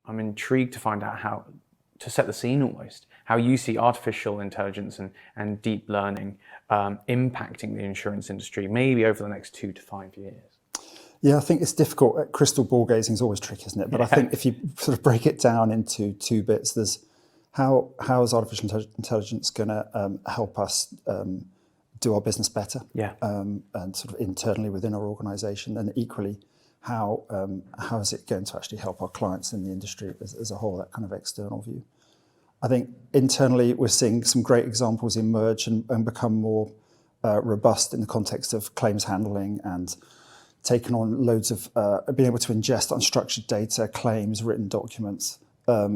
I'm intrigued to find out how to set the scene almost, how you see artificial intelligence and deep learning impacting the insurance industry, maybe over the next 2 to 5 years. Yeah, I think it's difficult. Crystal ball gazing is always tricky, isn't it? But I think if you sort of break it down into two bits, there's how is artificial intelligence going to help us do our business better, and sort of internally within our organisation, and equally, how is it going to actually help our clients in the industry as a whole? That kind of external view. I think internally we're seeing some great examples emerge and become more robust in the context of claims handling and taken on loads of being able to ingest unstructured data, claims, written documents,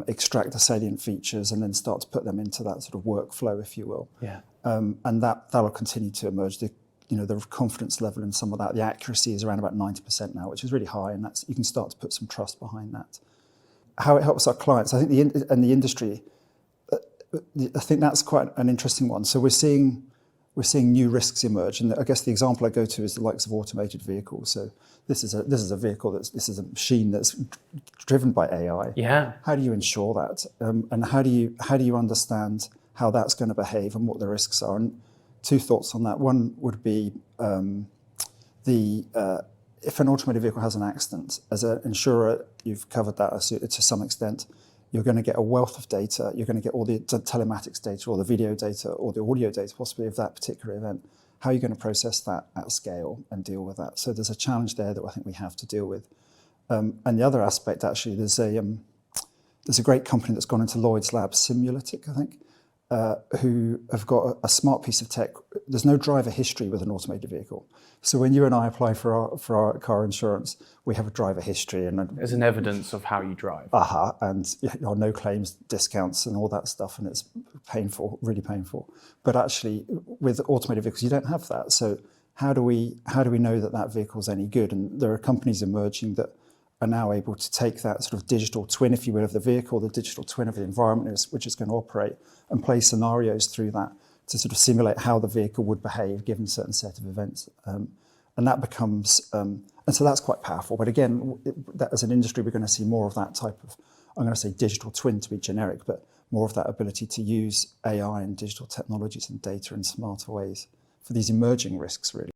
extract the salient features, and then start to put them into that sort of workflow, if you will. And that'll continue to emerge. The confidence level in some of that, the accuracy is around about 90% now, which is really high, and you can start to put some trust behind that. How it helps our clients, I think, the industry. I think that's quite an interesting one. So we're seeing new risks emerge, and I guess the example I go to is the likes of automated vehicles. So this is a vehicle this is a machine that's driven by AI. How do you ensure that, and how do you understand how that's going to behave and what the risks are? And two thoughts on that. One would be if an automated vehicle has an accident, as an insurer, you've covered that to some extent. You're going to get a wealth of data. You're going to get all the telematics data or the video data or the audio data possibly of that particular event. How are you going to process that at scale and deal with that? So there's a challenge there that I think we have to deal with. And the other aspect, actually, there's a great company that's gone into Lloyd's Lab, Simulatic, I think, who have got a smart piece of tech. There's no driver history with an automated vehicle. So when you and I apply for our car insurance, we have a driver history. As an evidence of how you drive. And no claims, discounts and all that stuff, and it's painful, really painful. But actually, with automated vehicles, you don't have that. So how do we know that vehicle's any good? And there are companies emerging that are now able to take that sort of digital twin, if you will, of the vehicle, the digital twin of the environment which is going to operate, and play scenarios through that to sort of simulate how the vehicle would behave given a certain set of events. And that becomes, and so that's quite powerful. But again, that as an industry, we're going to see more of that type of, I'm going to say digital twin to be generic, but more of that ability to use AI and digital technologies and data in smarter ways for these emerging risks, really.